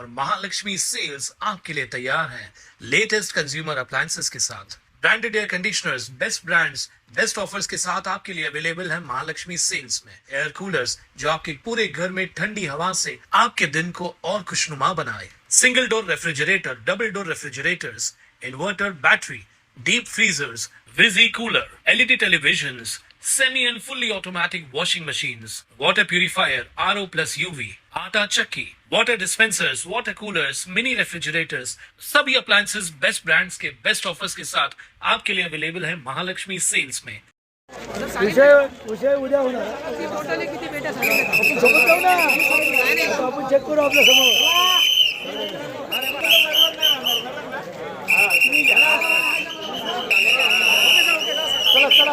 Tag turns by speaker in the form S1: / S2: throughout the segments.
S1: और महालक्ष्मी सेल्स आपके लिए तैयार है लेटेस्ट कंज्यूमर अप्लायंसेस के साथ। Branded air conditioners, best brands, best offers के साथ आपके लिए अवेलेबल है महालक्ष्मी सेल्स में। एयर कूलर्स जो आपके पूरे घर में ठंडी हवा से आपके दिन को और खुशनुमा बनाए। Single door refrigerator, double door refrigerators, inverter battery, deep freezers, visi cooler, LED televisions, semi and fully automatic washing machines, water purifier, RO plus UV, आटा चक्की, water dispensers, water coolers, mini refrigerators, सभी appliances best brands के best offers के साथ आपके लिए available है Mahalakshmi sales में।
S2: विषय उद्या होणार
S3: किती बेटा
S2: आपण सोबत जाऊ ना आपण चेक करू आपल्या समोर चला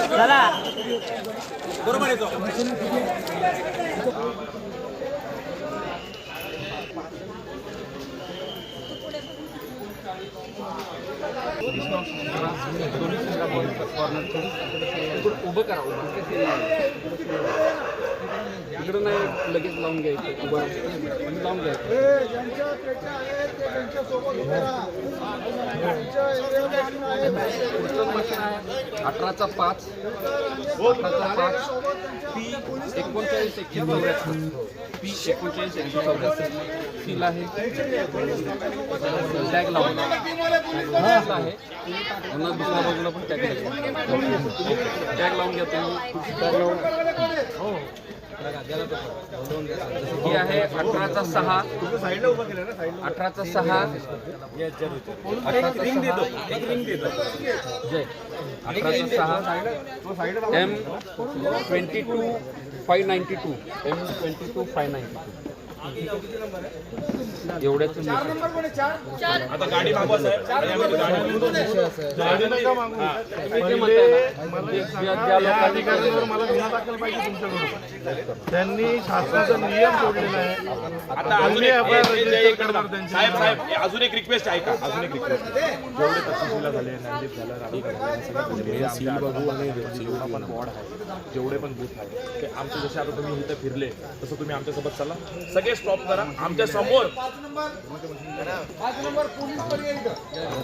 S2: चला बरोबर येतो
S4: उभं करा इकडं नाही लगेच लावून घ्यायचं उभं लावून घ्यायचं मशीन आहे 18/5 P 39 P 39 सील आहे टॅग लावून आहे पुन्हा दुसऱ्या बाजूला पण टॅग लावून घ्या तुम्ही टॅग लावून हो ही आहे 18/6 M 22,592 एवढ्याच
S5: आता गाडी मागवा
S2: त्यांनी शासनाचा नियम तोडलेला आहे।
S5: आता साहेब अजून एक रिक्वेस्ट आहे का? अजून एक रिक्वेस्ट जेवढे तहसीलला झाले, नांदेड झालं, राणी सील बघू आणि पण वॉर्ड आहे, जेवढे पण बूथ आहे ते आमचे जसे आता तुम्ही इथं फिरले तसं तुम्ही आमच्यासोबत चला, सगळे स्टॉप करा आमच्या समोर।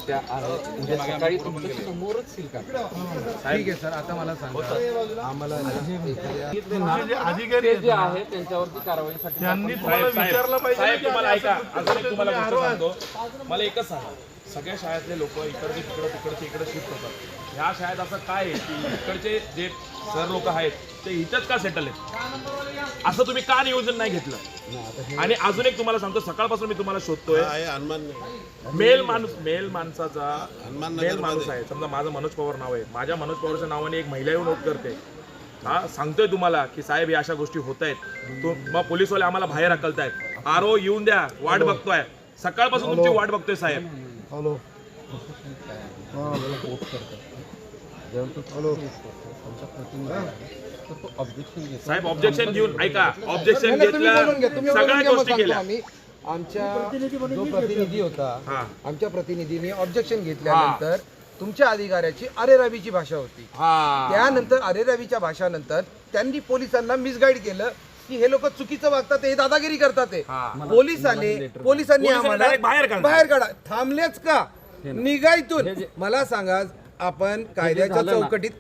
S4: त्या उद्या सकाळी तुमच्या समोरच सील का? ठीक आहे सर, आता मला सांगा आम्हाला
S2: अधिकारी
S4: जे आहे त्यांच्यावरती कारवाईसाठी
S2: त्यांनी विचारलं पाहिजे।
S5: साहेब तुम्हाला ऐका, अजून एक तुम्हाला गोष्ट सांगतो, मला एकच सांगा, सगळ्या शाळेतले लोक इकडचे तिकडचे इकडे शिफ्ट होतात, ह्या शाळेत असं काय आहे की इकडचे जे सर लोक आहेत ते इथंच का सेटल आहेत, असं तुम्ही का नियोजन नाही घेतलं? आणि अजून एक तुम्हाला सांगतो, सकाळपासून मी तुम्हाला शोधतोय, मेल माणूस आहे, समजा माझं मनोज पवार नाव आहे, माझ्या मनोज पवारच्या नावाने एक महिला येऊन नोट करते, हा सांगतोय तुम्हाला की साहेब या अशा गोष्टी होत आहेत, मग पोलीसवाले आम्हाला बाहेर हकलतायत, RO येऊन द्या, वाट बघतोय, सकाळपासून तुमची वाट बघतोय साहेब।
S2: हॅलो
S5: साहेब ऑब्जेक्शन घेऊन ऐका, ऑब्जेक्शन घेतलं, सगळ्या गोष्टी केल्या।
S6: आमच्या जो प्रतिनिधी होता, आमच्या प्रतिनिधीने ऑब्जेक्शन घेतल्यानंतर तुमच्या अधिकाऱ्याची अरेरावीची भाषा होती, त्यानंतर अरेरावीच्या भाषानंतर त्यांनी पोलिसांना मिसगाईड केलं की हे लोक चुकीचं वागतात, हे दादागिरी करतात, पोलिसांनी आम्हाला बाहेर काढा, थांबलेच का निघायतून? मला सांगा, आपण कायद्याच्या चौकटीत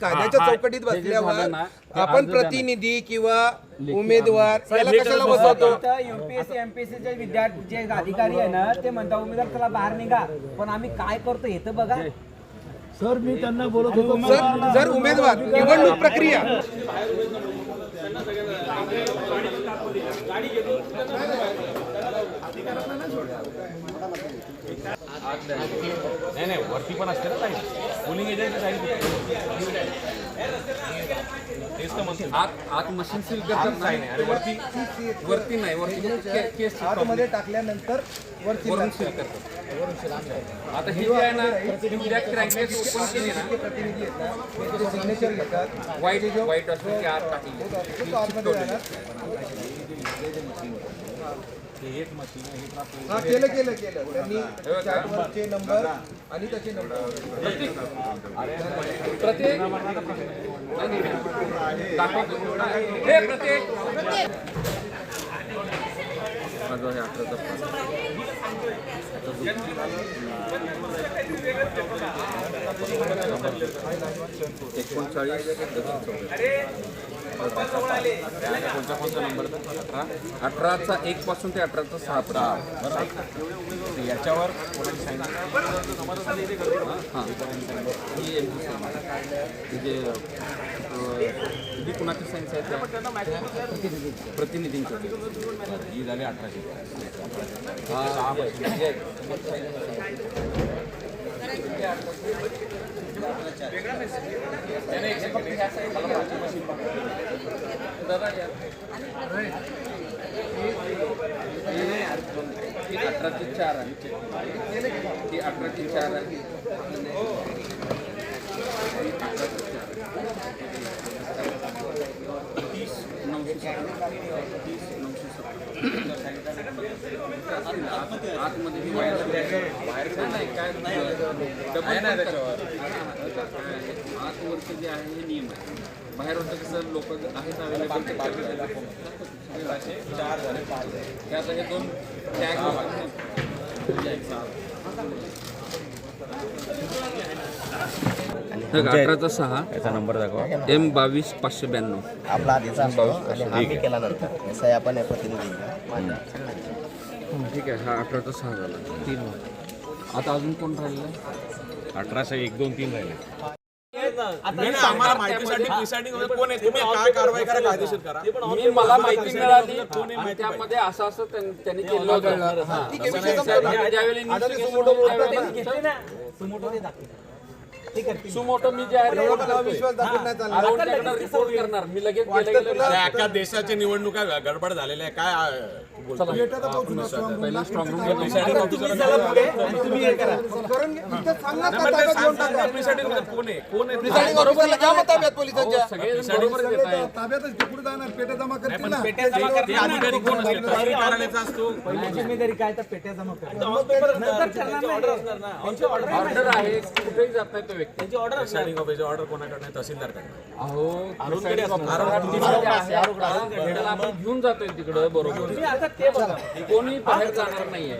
S6: बसल्यावर आपण प्रतिनिधी किंवा उमेदवार याला कशाला बसवतो?
S3: UPSC MPSC चे विद्यार्थी जे अधिकारी आहे ना ते म्हणतात उमेदवार चला बाहेर निघा, पण आम्ही काय करतो हे तर बघा
S2: सर। मी त्यांना बोलत होतो,
S6: जर उमेदवार निवडणूक प्रक्रिया
S5: नाही वरती पण असते ना साईड, पोलिंग एजंट
S4: आत मशीन सील करतात नाही, वरती नाही, वरती
S6: आतमध्ये टाकल्यानंतर वरती
S4: सील करतात। आता हे जे आहे ना उद्या क्रँकेस ओपन केली ना,
S6: प्रतिनिधी येतात, सिग्नेचर घेतात,
S4: वाईट असतो की आत टाकली
S6: आतमध्ये जाणार हा केलं त्यांनी चॅटवरचे नंबर आणि त्याचे नंबर
S4: प्रत्येक हे प्रत्येक माझं हे 18 नंबर 18चा 1 पासून ते 18चा 6 पर्यंत याच्यावर जी कुणाची सायन्स आहे प्रतिनिधींचं ही झाली 1800 दादा यार 18ची 4 आहे ती 18ची 4 आहे आतमध्ये बाहेर नाही काय आतवरचं जे आहे हे नियम आहे बाहेरवरचं कसं लोक आहेत अवेलेबल त्यात हे 2 टॅग 18चा 6
S7: याचा नंबर दाखवा.
S4: M22 592
S7: आपला आधीचा असतो आणि हा मी केल्यानंतर एस आय आपण प्रतिनिधी
S4: ठीक आहे हा 18चा 6 झाला 3 आता अजून कोण राहिलं
S7: 18 1 2 3 राहिले.
S5: आम्हाला माहितीसाठी प्रिसाइडिंग कोण आहे तुम्ही काय कारवाई करा कायदेशीर करा
S4: मला माहिती मिळाली आणि त्यामध्ये असं असं त्यांनी केलं होतं सुमोटो मी जे आहे
S6: विश्वास दाखवत नाही चालणार.
S4: रिपोर्ट करणार मी लगेच
S5: एका देशाच्या निवडणुका गडबड झालेल्या आहे काय
S4: पहिला स्ट्रॉंग रूम
S5: प्रिसाइडिंग ऑफिसर
S6: करून घे. इथं सांगा का ताब्यात घेऊन टाका.
S5: प्रिसाइडिंग कोण आहे
S6: प्रिसाइडिंग ऑफिसरला घ्या मग ताब्यात पोलिसांच्या.
S4: सगळे बरोबर घेत आहेत
S6: ताब्यातच ते पुढे जाणार पेट्या जमा करतील ना.
S5: ते अधिकारी कोण असतो तहसील कार्यालयाचा असतो
S3: पहिली जिम्मेदारी काय तर पेट्या जमा करणार
S4: ऑर्डर आहे कुठेही जात नाही तो व्यक्ती
S5: प्रिसाइडिंग ऑफिसर ऑर्डर कोणाकडे तहसीलदार
S4: अहो आपण घेऊन जातोय तिकडं बरोबर कोणी बाहेर जाणार नाहीये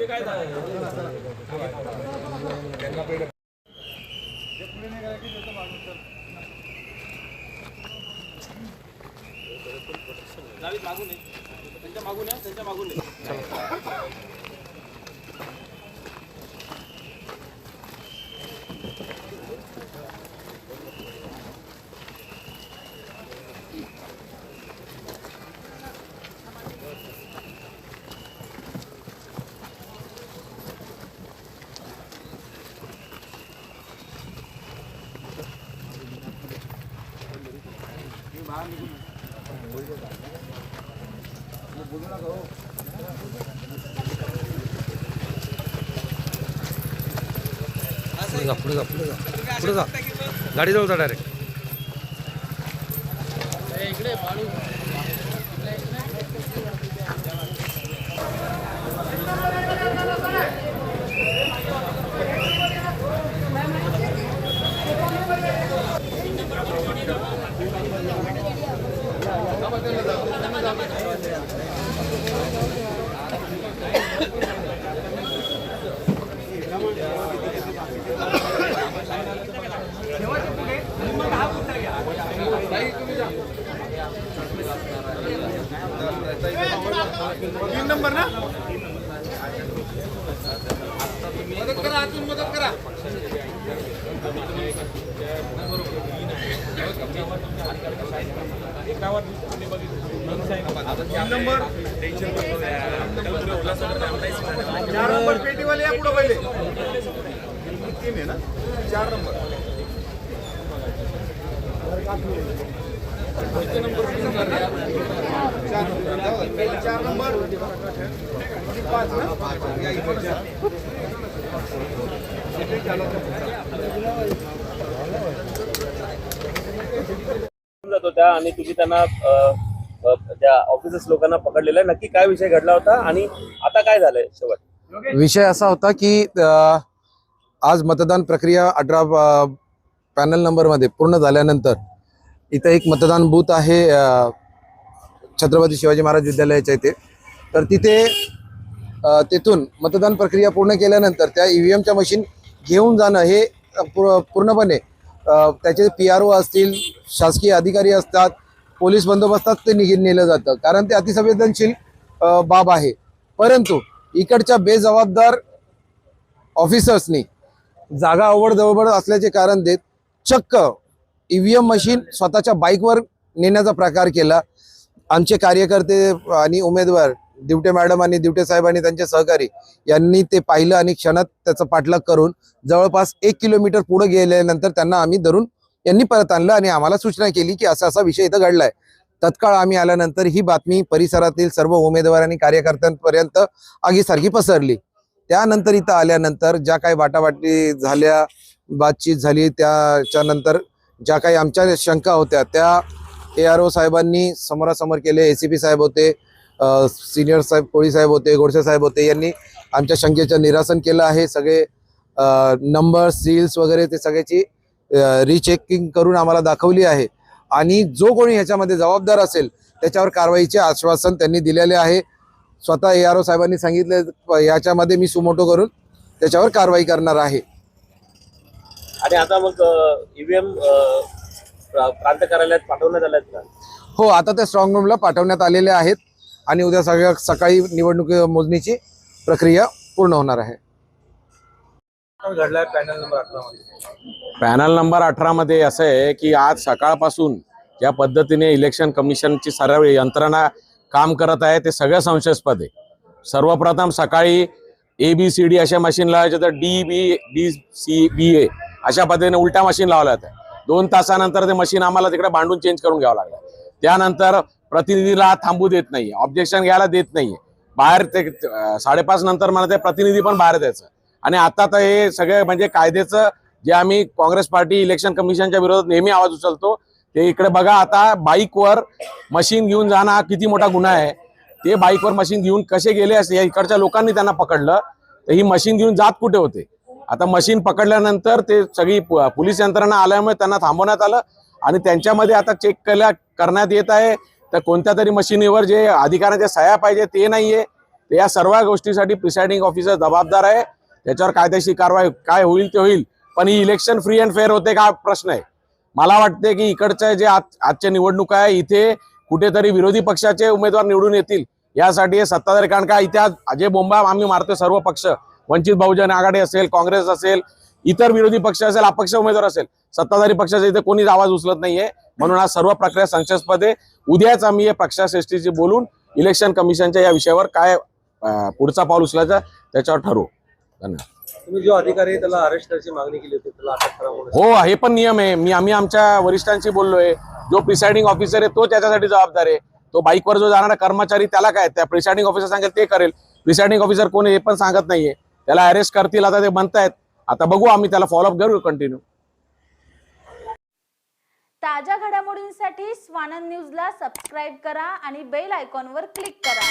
S2: पुढे जा गाडी जवळ जा डायरेक्ट.
S6: तीन नंबर ना मदत करा आतून मदत करा. नंबर 4 नंबर पेटीवाले या पुढे पहिले 3 आहे ना 4 नंबर चार नंबर 5
S8: जात होत्या आणि तुम्ही त्यांना त्या ऑफिसर्स लोकांना पकडलेलं आहे. नक्की काय विषय घडला होता आणि आता काय झालंय शेवट?
S6: विषय असा होता की आज मतदान प्रक्रिया 18 पॅनल नंबरमध्ये पूर्ण झाल्यानंतर इथं एक मतदान बूथ आहे छत्रपती शिवाजी महाराज विद्यालयाच्या इथे. तर तिथे तेथून मतदान प्रक्रिया पूर्ण केल्यानंतर त्या EVMच्या मशीन घेऊन जाणं हे पूर्णपणे त्याचे PRO असतील, शासकीय अधिकारी असतात, पोलीस बंदोबस्तात ते नेलं जातं, कारण ते अतिसंवेदनशील बाब आहे. परंतु इकडच्या बेजबाबदार ऑफिसर्सनी जागा अवडजवळ असल्याचे कारण देत चक्क EVM मशीन स्वतःच्या बाईकवर नेण्याचा प्रकार केला. आमचे कार्यकर्ते आणि उमेदवार दिवटे मॅडम आणि दिवटे साहेब आणि त्यांचे सहकारी यांनी ते पाहिलं आणि क्षणात त्याचा पाठलाग करून जवळपास 1 किलोमीटर पुढे गेल्यानंतर त्यांना आम्ही धरून यांनी परत आणलं आणि आम्हाला सूचना केली की असा विषय इथं घडलाय. तत्काळ आम्ही आल्यानंतर ही बातमी परिसरातील सर्व उमेदवार आणि कार्यकर्त्यांपर्यंत आगीसारखी पसरली. त्यानंतर इथं आल्यानंतर ज्या काही वाटावाटी झाल्या, बातचीत झाली, त्याच्यानंतर ज्या काही आमच्या शंका होत्या त्या ARO साहेबांनी समोरासमोर केले. ACP साहेब होते, सिनियर साहेब कोळी साहेब होते, गोडसे साहेब होते, यांनी आमच्या शंकेचं निरासन केलं आहे. सगळे नंबर सील्स वगैरे ते सगळ्याची रिचेकिंग करून आम्हाला दाखवली आहे आणि जो कोणी ह्याच्यामध्ये जबाबदार असेल त्याच्यावर कारवाईचे आश्वासन त्यांनी दिलेले आहे. स्वतः ARO साहेबांनी सांगितले याच्यामध्ये मी सुमोटो करून त्याच्यावर कारवाई करणार आहे.
S8: आणि आता मग EVM प्रांत कार्यालयात पाठवण्यात आल्यात का?
S6: हो, आता ते स्ट्रॉंग रूमला पाठवण्यात आलेले आहेत आणि उद्या सकाळी निवडणूक मोजणीची प्रक्रिया पूर्ण होणार आहे.
S8: घडलाय पॅनल नंबर 18 मध्ये?
S9: पॅनल नंबर 18 मध्ये असं आहे की आज सकाळपासून ज्या पद्धतीने इलेक्शन कमिशनची सर्व यंत्रणा काम करत आहे ते सगळं संशयास्पद आहे. सर्वप्रथम सकाळी ABCD अशा मशीन लावायचे तर DBCBA अशा पद्धतीने उलट्या मशीन लावल्या होत्या. 2 तासानंतर ते मशीन आम्हाला तिकडे भांडून चेंज करून घ्यावं लागलं. त्यानंतर प्रतिनिधीला थांबू देत नाही, ऑब्जेक्शन घ्यायला देत नाही, बाहेर ते 5:30 नंतर मला ते प्रतिनिधी पण बाहेर द्यायचं. आणि आता तर हे सगळे म्हणजे कायद्याचं जे आम्ही काँग्रेस पार्टी इलेक्शन कमिशनच्या विरोधात नेहमी आवाज उचलतो ते इकडे बघा. आता बाईकवर मशीन घेऊन जाणं हा किती मोठा गुन्हा आहे. ते बाईकवर मशीन घेऊन कसे गेले असते, या इकडच्या लोकांनी त्यांना पकडलं तर ही मशीन घेऊन जात कुठे होते. आता मशीन पकडल्यानंतर ते सगळी पोलीस यंत्रणा आल्यामुळे त्यांना थांबवण्यात आलं आणि त्यांच्यामध्ये आता चेक करण्यात येत आहे. तर कोणत्या तरी मशीनीवर जे अधिकाऱ्यांच्या सह्या पाहिजे ते नाहीये. तर या सर्व गोष्टीसाठी प्रिसाइडिंग ऑफिसर जबाबदार आहे. त्याच्यावर कायदेशीर कारवाई काय होईल ते होईल. पण ही इलेक्शन फ्री अँड फेअर होते का प्रश्न आहे. मला वाटते की इकडचे जे आजच्या निवडणूक आहे इथे कुठेतरी विरोधी पक्षाचे उमेदवार निवडून येतील यासाठी हे सत्ताधारी, कारण का इथे अजय बोंबा आम्ही मारतो सर्व पक्ष, वंचित बहुजन आघाडी असेल, काँग्रेस असेल, इतर विरोधी पक्ष असेल, अपक्ष उमेदवार असेल, सत्ताधारी पक्षाचा इथे कोणीच आवाज उचलत नाहीये. म्हणून हा सर्व प्रक्रिया संशयास्पद आहे. उद्याच आम्ही पक्षश्रेष्ठीशी बोलून इलेक्शन कमिशनच्या या विषयावर काय पुढचा पाऊल उचलायचा त्याच्यावर ठरवू. धन्यवाद.
S8: तुम्ही जो अधिकारी आहे त्याला अरेस्ट करायची मागणी केली होती, त्याला अटक करावं?
S9: हो, हे पण नियम आहे. आम्ही आमच्या वरिष्ठांशी बोललोय. जो प्रिसाइडिंग ऑफिसर आहे तो त्याच्यासाठी जबाबदार आहे. तो बाईकवर जो जाणारा कर्मचारी त्याला काय, त्या प्रिसाइडिंग ऑफिसर सांगेल ते करेल. प्रिसाइडिंग ऑफिसर कोण हे पण सांगत नाहीये. त्याला अरेस्ट करतील आता ते म्हणतायत. आता बघू, आम्ही त्याला फॉलोअप करू कंटिन्यू.
S10: ताज्या घडामोडींसाठी स्वानंद न्यूजला सबस्क्राईब करा आणि बेल आयकॉनवर क्लिक करा.